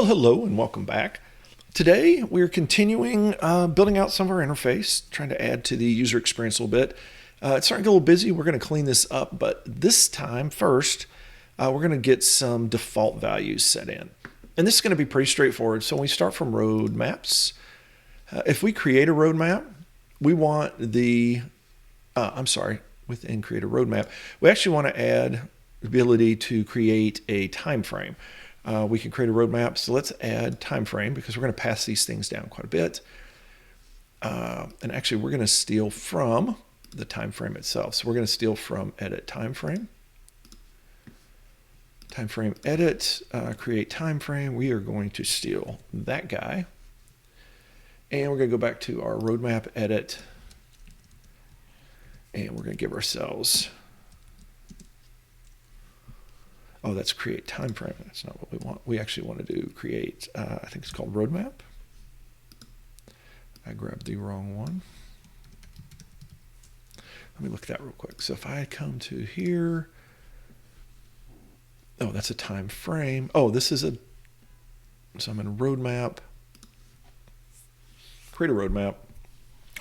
Hello and welcome back. Today we're continuing building out some of our interface, trying to add to the user experience a little bit. It's starting to get a little busy. We're going to clean this up, but this time first, we're going to get some default values set in. And this is going to be pretty straightforward. So when we start from roadmaps, if we create a roadmap, we want within create a roadmap, we actually want to add the ability to create a time frame. We can create a roadmap, so let's add time frame because we're going to pass these things down quite a bit. And actually, we're going to steal from the time frame itself. So we're going to steal from edit time frame. Time frame edit, create time frame. We are going to steal that guy. And we're going to go back to our roadmap edit. And we're going to give ourselves... Oh, that's create time frame. That's not what we want. We actually want to do create, I think it's called roadmap. I grabbed the wrong one. Let me look at that real quick. So if I come to here, oh, that's a time frame. Oh, this is so I'm in a roadmap. Create a roadmap.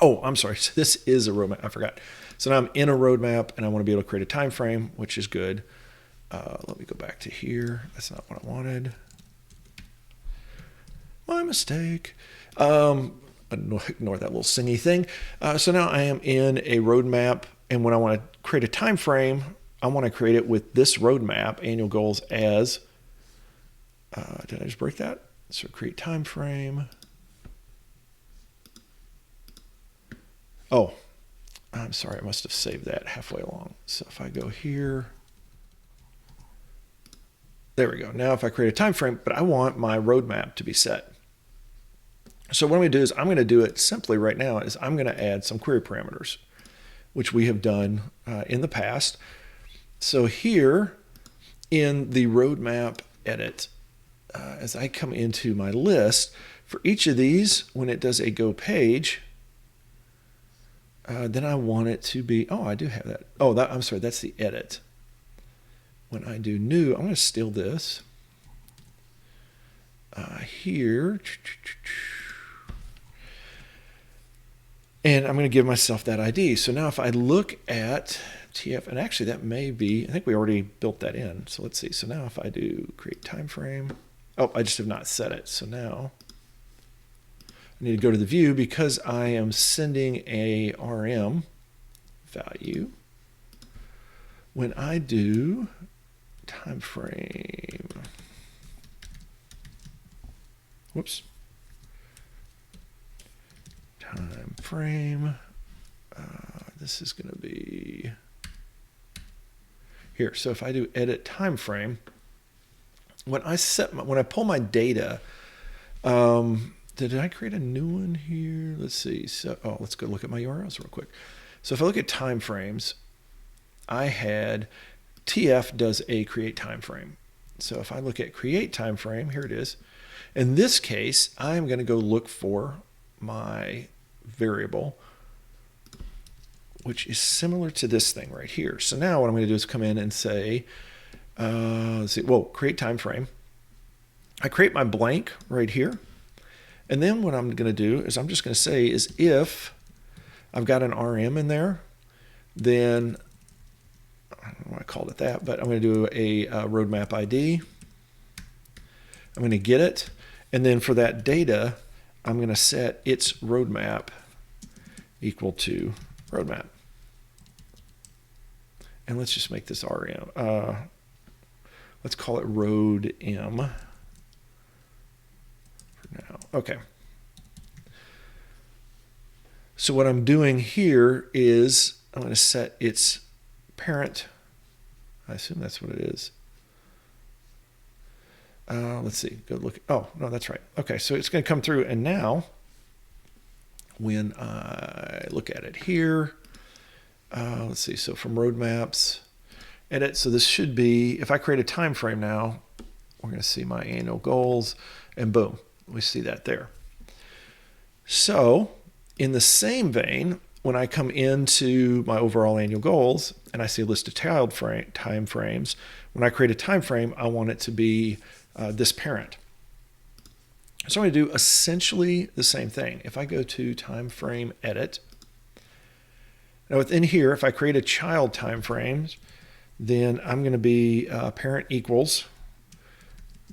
Oh, I'm sorry. So this is a roadmap. I forgot. So now I'm in a roadmap and I want to be able to create a time frame, which is good. Let me go back to here. That's not what I wanted. My mistake. Ignore that little singy thing. So now I am in a roadmap, and when I want to create a time frame, I want to create it with this roadmap, annual goals as, did I just break that? So create time frame. Oh, I'm sorry. I must have saved that halfway along. So if I go here, there we go. Now if I create a time frame, but I want my roadmap to be set. So what I'm going to do is I'm going to do it simply right now is I'm going to add some query parameters, which we have done in the past. So here in the roadmap edit, as I come into my list, for each of these, when it does a go page, then I want it to be, oh, I do have that. Oh, I'm sorry, that's the edit. When I do new, I'm going to steal this here. And I'm going to give myself that ID. So now if I look at TF, and actually that may be, I think we already built that in. So let's see. So now if I do create time frame, oh, I just have not set it. So now I need to go to the view because I am sending a RM value. When I do time frame, whoops, time frame, this is going to be here. So if I do edit time frame, when I pull my data, did I create a new one here? Let's see. So, let's go look at my URLs real quick. So if I look at time frames, I had TF does a create time frame. So if I look at create time frame, here it is. In this case, I'm going to go look for my variable, which is similar to this thing right here. So now what I'm going to do is come in and say, let's see, create time frame. I create my blank right here. And then what I'm going to do is I'm just going to say is if I've got an RM in there, then I don't know why I called it that, but I'm going to do a roadmap ID. I'm going to get it. And then for that data, I'm going to set its roadmap equal to roadmap. And let's just make this RM. Let's call it road M for now. Okay. So what I'm doing here is I'm going to set its parent. I assume that's what it is. Let's see. Go look. Oh, no, that's right. Okay, so it's going to come through. And now, when I look at it here, let's see. So from roadmaps, edit. So this should be, if I create a time frame now, we're going to see my annual goals. And boom, we see that there. So in the same vein, when I come into my overall annual goals and I see a list of time frames, when I create a time frame, I want it to be this parent. So I'm going to do essentially the same thing. If I go to time frame edit, now within here, if I create a child time frame, then I'm going to be parent equals,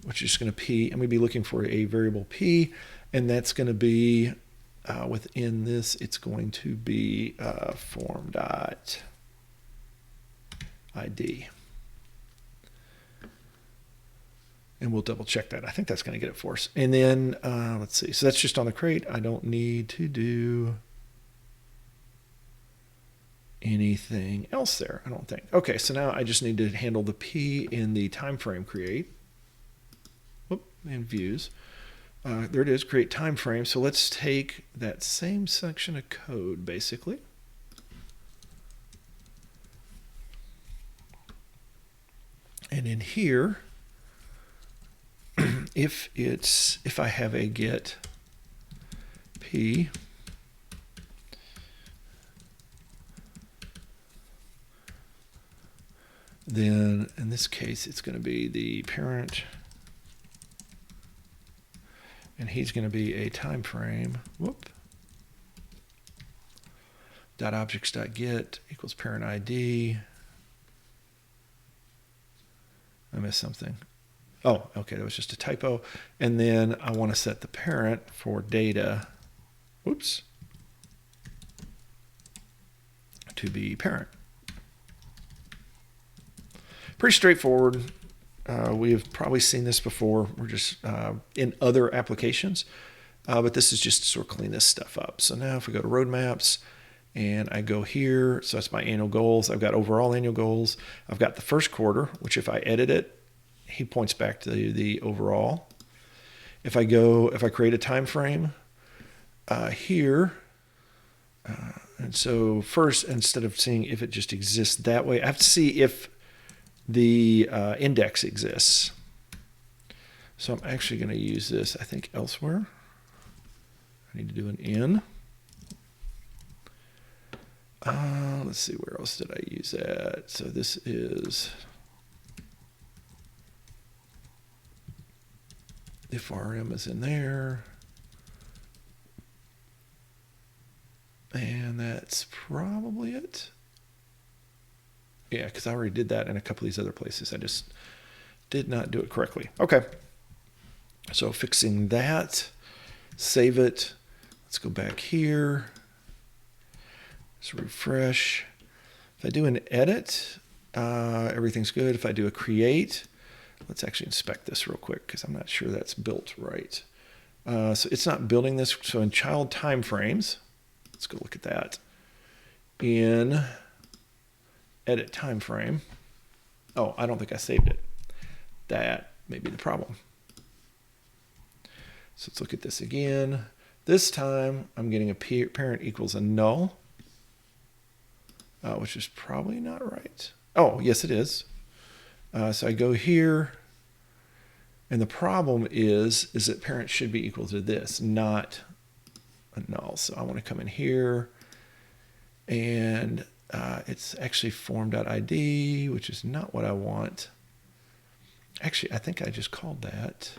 which is going to p. I'm going to be looking for a variable p, and that's going to be within this. It's going to be form.id. And we'll double check that. I think that's going to get it for us. And then let's see. So that's just on the crate. I don't need to do anything else there, I don't think. Okay, so now I just need to handle the P in the time frame create. Whoop, and views. There it is, create time frame. So let's take that same section of code, basically. And in here, if I have a get P, then in this case it's going to be the parent, and he's going to be a time frame. Whoop. Dot objects dot get equals parent ID. I missed something. Oh, okay, that was just a typo. And then I want to set the parent for data, whoops, to be parent. Pretty straightforward. We've probably seen this before. We're just in other applications, but this is just to sort of clean this stuff up. So now if we go to roadmaps and I go here, so that's my annual goals. I've got overall annual goals. I've got the first quarter, which if I edit it, he points back to the overall. If I create a time frame here, and so first, instead of seeing if it just exists that way, I have to see if the index exists. So I'm actually going to use this, I think, elsewhere. I need to do an in. Let's see, where else did I use that? So this is if RM is in there. And that's probably it. Yeah, because I already did that in a couple of these other places. I just did not do it correctly. Okay. So fixing that, save it. Let's go back here. Let's refresh. If I do an edit, everything's good. If I do a create, let's actually inspect this real quick because I'm not sure that's built right. So it's not building this. So in child time frames, let's go look at that. In edit time frame. Oh, I don't think I saved it. That may be the problem. So let's look at this again. This time I'm getting a parent equals a null, which is probably not right. Oh, yes, it is. So I go here, and the problem is that parent should be equal to this, not a null. So I want to come in here, and it's actually form.id, which is not what I want. Actually, I think I just called that.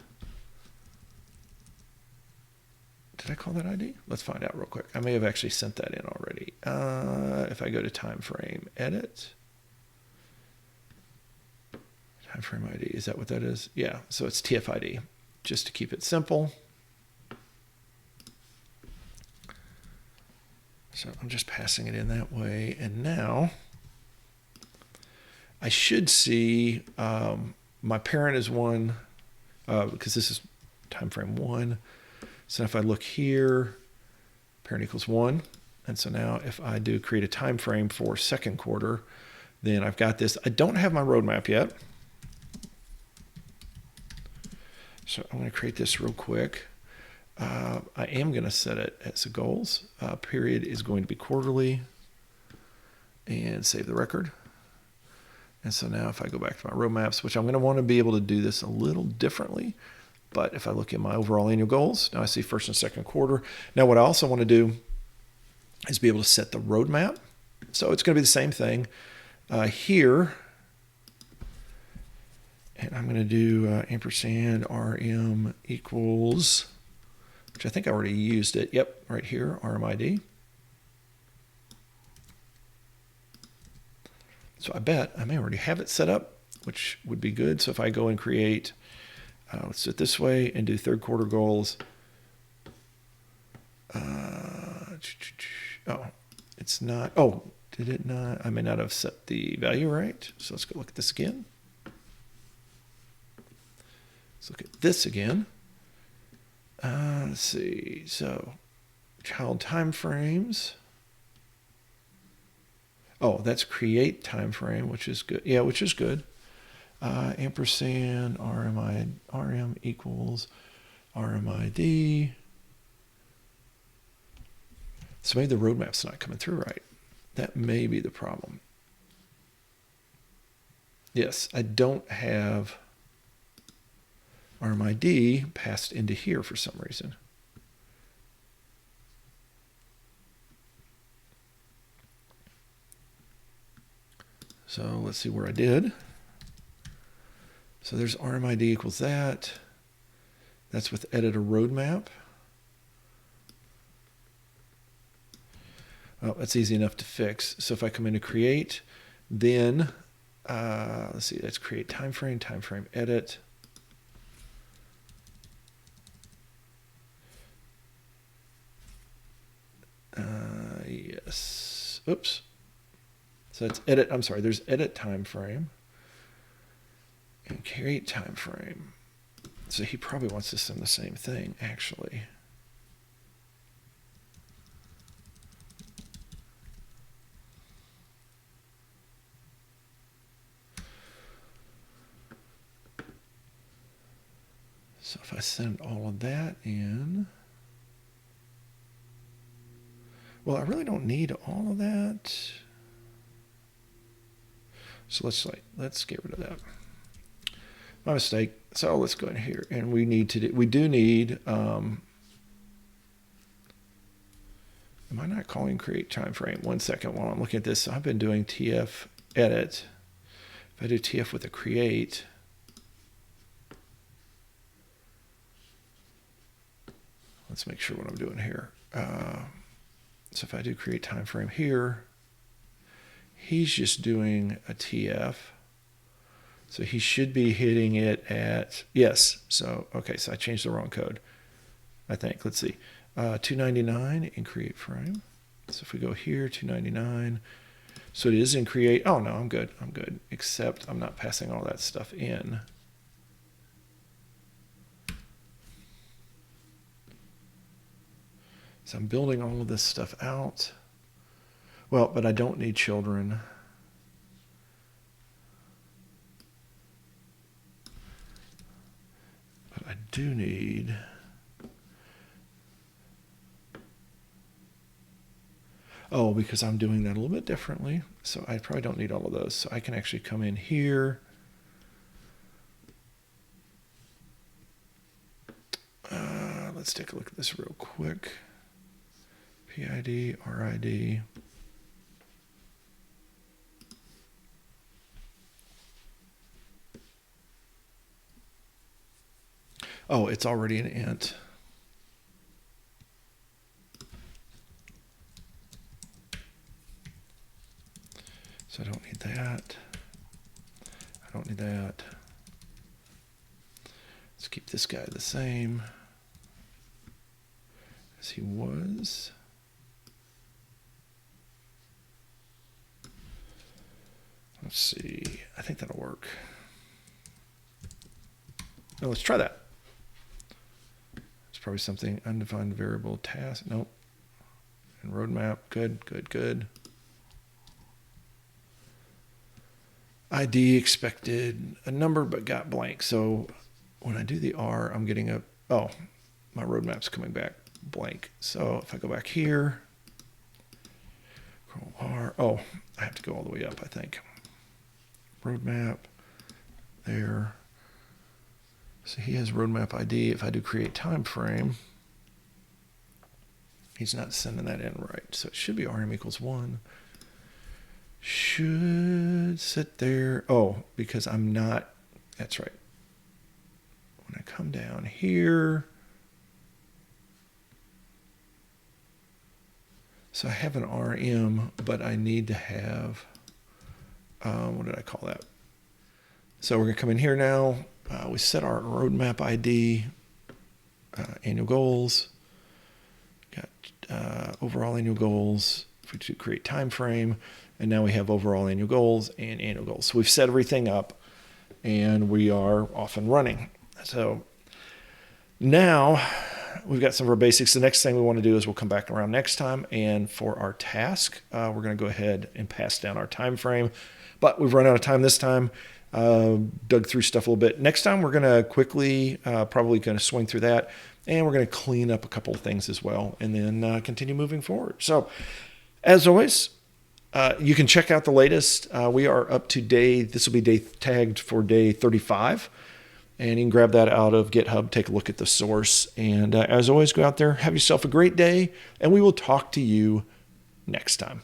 Did I call that ID? Let's find out real quick. I may have actually sent that in already. If I go to time frame edit, time frame ID, is that what that is? Yeah, so it's TFID, just to keep it simple. So I'm just passing it in that way. And now I should see my parent is 1, because this is time frame 1. So if I look here, parent equals 1. And so now if I do create a time frame for second quarter, then I've got this. I don't have my roadmap yet. So I'm going to create this real quick. I am going to set it as a goals. Period is going to be quarterly, and save the record. And so now if I go back to my roadmaps, which I'm going to want to be able to do this a little differently, but if I look at my overall annual goals, now I see first and second quarter. Now what I also want to do is be able to set the roadmap. So it's going to be the same thing here. And I'm going to do ampersand rm equals, which I think I already used it. Yep, right here, rmid. So I bet I may already have it set up, which would be good. So if I go and create, let's do it this way and do third quarter goals. Oh, it's not. Oh, did it not? I may not have set the value right. So let's go look at this again. Let's look at this again. Let's see. So child time frames. Oh, that's create time frame, which is good. Yeah, which is good. Ampersand rm equals rmid. So maybe the roadmap's not coming through right. That may be the problem. Yes, I don't have rmid passed into here for some reason. So let's see where I did. So there's rmid equals that. That's with edit a roadmap. Oh, that's easy enough to fix. So if I come into create, then let's see, let's create time frame edit. Yes. Oops. So that's edit. I'm sorry. There's edit time frame and create time frame. So he probably wants to send the same thing, actually. So if I send all of that in, well, I really don't need all of that. So let's get rid of that. My mistake. So let's go in here, and we do need. Am I not calling create time frame? 1 second while I'm looking at this. So I've been doing tf edit. If I do tf with a create, let's make sure what I'm doing here. So if I do create time frame here, he's just doing a tf. So he should be hitting it at, yes. So, okay, so I changed the wrong code, I think. Let's see. 299 in create frame. So if we go here, 299. So it is in create. Oh, no, I'm good. I'm good. Except I'm not passing all that stuff in. So I'm building all of this stuff out. Well, but I don't need children. But I do need... Oh, because I'm doing that a little bit differently. So I probably don't need all of those. So I can actually come in here. Let's take a look at this real quick. PID, RID. Oh, it's already an int. So I don't need that. I don't need that. Let's keep this guy the same as he was. Let's see. I think that'll work. No, let's try that. It's probably something undefined variable task. Nope. And roadmap. Good, good, good. ID expected a number but got blank. So when I do the R, I'm getting a, oh, my roadmap's coming back blank. So if I go back here, Control R, oh, I have to go all the way up, I think. Roadmap, there. So he has roadmap ID. If I do create time frame, he's not sending that in right. So it should be RM equals 1. Should sit there. Oh, because I'm not, that's right. come down here. So I have an RM, but I need to have, what did I call that? So we're going to come in here now. We set our roadmap ID, annual goals, got overall annual goals. If we do create time frame, and now we have overall annual goals and annual goals. So we've set everything up, and we are off and running. So now we've got some of our basics. The next thing we want to do is we'll come back around next time, and for our task, we're going to go ahead and pass down our time frame. But we've run out of time this time. Dug through stuff a little bit. Next time we're going to quickly, probably going to swing through that, and we're going to clean up a couple of things as well, and then continue moving forward. So as always, you can check out the latest. We are up to this will be day tagged for day 35, and you can grab that out of GitHub, take a look at the source, and as always, go out there, have yourself a great day, and we will talk to you next time.